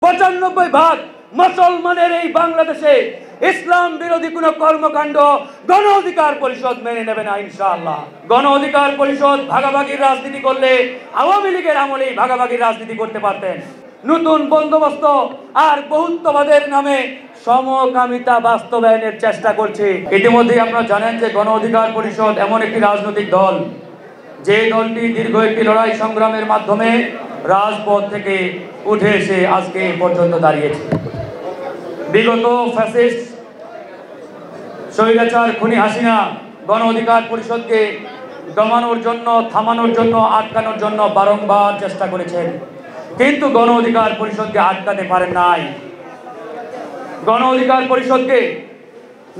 95% মুসলমানের এই বাংলাদেশে ইসলাম বিরোধী কোনো কর্মকাণ্ড গণ অধিকার পরিষদ মেনে নেবে না ইনশাআল্লাহ। গণ অধিকার পরিষদ ভাগাভাগির রাজনীতি করলে আওয়ামী লীগের আমলেই ভাগাভাগির রাজনীতি করতে পারতেন। নতুন বন্দোবস্ত আর বহুত্ববাদের নামে সমকামিতা বাস্তবায়নের চেষ্টা করছে। ইতিমধ্যে আপনারা জানেন যে গণ অধিকার পরিষদ এমন একটি রাজনৈতিক দল, যে দলটি দীর্ঘ একটি লড়াই সংগ্রামের মাধ্যমে রাজপথ থেকে উঠে এসে আজকে পর্যন্ত দাঁড়িয়েছে। বিগত ফ্যাসিস্ট স্বৈরাচার খুনি হাসিনা গণ অধিকার পরিষদকে দমানোর জন্য, থামানোর জন্য, আটকানোর জন্য বারংবার চেষ্টা করেছেন, কিন্তু গণ অধিকার পরিষদকে আটকাতে পারেন নাই। গণ অধিকার পরিষদকে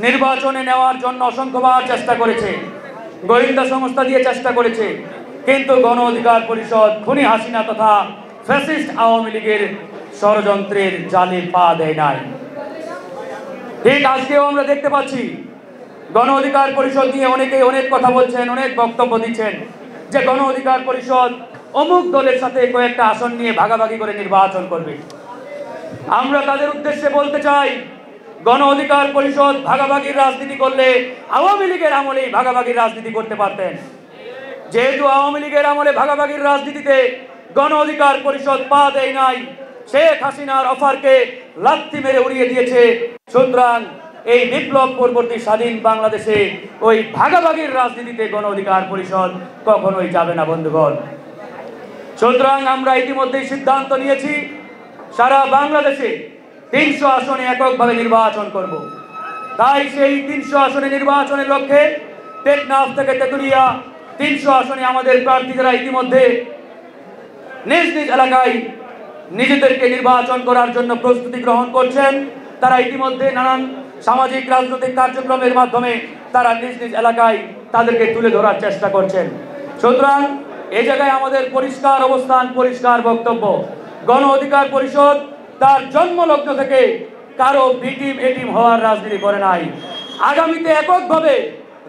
নির্বাচনে নেওয়ার জন্য অসংখ্যবার চেষ্টা করেছে, গোয়েন্দা সংস্থা দিয়ে চেষ্টা করেছে, কিন্তু গণ অধিকার পরিষদ খুনি হাসিনা তথা ফ্যাসিস্ট আওয়ামী লীগের ষড়যন্ত্রের জালে পা দেয় নাই। ঠিক আজকেও আমরা দেখতে পাচ্ছি গণ অধিকার পরিষদ নিয়ে অনেকেই অনেক কথা বলছেন, অনেক বক্তব্য দিচ্ছেন যে গণ অধিকার পরিষদ অমুক দলের সাথে কয়েকটা আসন নিয়ে ভাগাভাগি করে নির্বাচন করবে। আমরা তাদের উদ্দেশ্যে বলতে চাই, গণ অধিকার পরিষদ ভাগাভাগির রাজনীতি করলে আওয়ামী লীগের আমলেই ভাগাভাগির রাজনীতি করতে পারতেন। যেহেতু আওয়ামী লীগের আমলে ভাগাভাগির রাজনীতিতে গণ অধিকার পরিষদ পা দেয় নাই, শেখ হাসিনার অফারকে লাথি মেরে উড়িয়ে দিয়েছে, সুতরাং এই বিপ্লব পরবর্তী স্বাধীন বাংলাদেশে ওই ভাগাভাগির রাজনীতিতে গণ অধিকার পরিষদ কখনোই যাবে না বন্ধুগণ। সুতরাং আমরা ইতিমধ্যেই সিদ্ধান্ত নিয়েছি, সারা বাংলাদেশে 300 আসনে এককভাবে নির্বাচন করব। তাই সেই 300 আসনে নির্বাচনের লক্ষ্যে টেকনাফ থেকে তেতুলিয়া 300 আসনে আমাদের প্রার্থীরা ইতিমধ্যে নিজ নিজ এলাকায় নিজেদেরকে নির্বাচন করার জন্য প্রস্তুতি গ্রহণ করছেন। তারা ইতিমধ্যে নানান সামাজিক রাজনৈতিক কার্যক্রমের মাধ্যমে তারা নিজ নিজ এলাকায় তাদেরকে তুলে ধরার চেষ্টা করছেন। সুতরাং এই জায়গায় আমাদের পরিষ্কার অবস্থান, পরিষ্কার বক্তব্য, গণ অধিকার পরিষদ তার জন্মলগ্ন থেকে কারো বিটিম এটিম হওয়ার রাজনীতি করে নাই। আগামীতে এককভাবে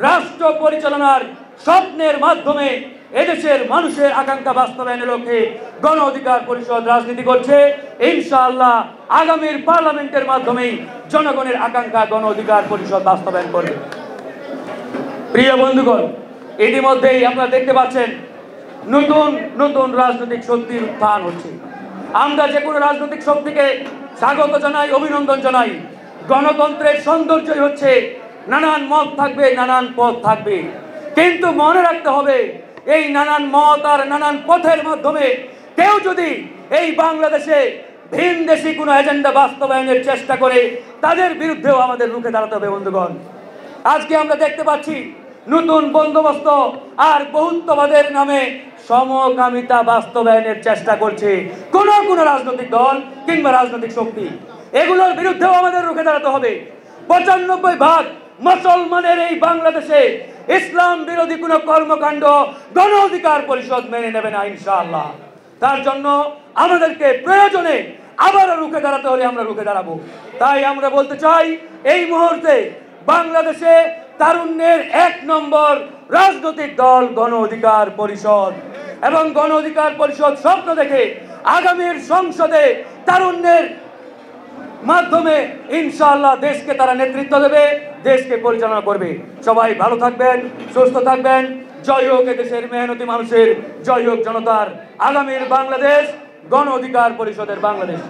রাষ্ট্র পরিচালনার স্বপ্নের মাধ্যমে এদেশের মানুষের আকাঙ্ক্ষা বাস্তবায়নের লক্ষ্যে গণ অধিকার পরিষদ রাজনীতি করছে। ইনশাআল্লাহ আগামীর পার্লামেন্টের মাধ্যমেই জনগণের আকাঙ্ক্ষা গণ অধিকার পরিষদ বাস্তবায়ন করবে। প্রিয় বন্ধুগণ, ইতিমধ্যেই আপনারা দেখতে পাচ্ছেন নতুন নতুন রাজনৈতিক শক্তির উত্থান হচ্ছে। আমরা যে কোনো রাজনৈতিক শক্তিকে স্বাগত জানাই, অভিনন্দন জানাই। গণতন্ত্রের সৌন্দর্যই হচ্ছে নানান মত থাকবে, নানান পথ থাকবে, কিন্তু মনে রাখতে হবে এই নানান মত আর নানান পথের মাধ্যমে কেউ যদি এই বাংলাদেশে ভিনদেশী কোনো এজেন্ডা বাস্তবায়নের চেষ্টা করে, তাদের বিরুদ্ধেও আমাদের রুখে দাঁড়াতে হবে বন্ধুগণ। আজকে আমরা দেখতে পাচ্ছি নতুন বন্দোবস্ত আর বহুত্ববাদের নামে সমকামিতা বাস্তবায়নের চেষ্টা করছে কোন কোন রাজনৈতিক দল কিংবা রাজনৈতিক শক্তি। এগুলোর বিরুদ্ধেও আমাদের রুখে দাঁড়াতে হবে। 95% মুসলমানের এই বাংলাদেশে ইসলাম বিরোধী কোনো কর্মকাণ্ড গণ অধিকার পরিষদ মেনে নেবে না ইনশাআল্লাহ। তার জন্য আমাদেরকে প্রয়োজনে আবারও রুখে দাঁড়াতে হলে আমরা রুখে দাঁড়াবো। তাই আমরা বলতে চাই, এই মুহূর্তে বাংলাদেশে তারুণ্যের 1 নম্বর রাজনৈতিক দল গণ অধিকার পরিষদ, এবং গণ অধিকার পরিষদ স্বপ্ন দেখে আগামীর সংসদে তারুণ্যের মাধ্যমে ইনশাআল্লাহ দেশকে তারা নেতৃত্ব দেবে, দেশকে পরিচালনা করবে। সবাই ভালো থাকবেন, সুস্থ থাকবেন। জয় হোক এদেশের মেহনতি মানুষের, জয় হোক জনতার। আগামীর বাংলাদেশ গণ অধিকার পরিষদের বাংলাদেশ।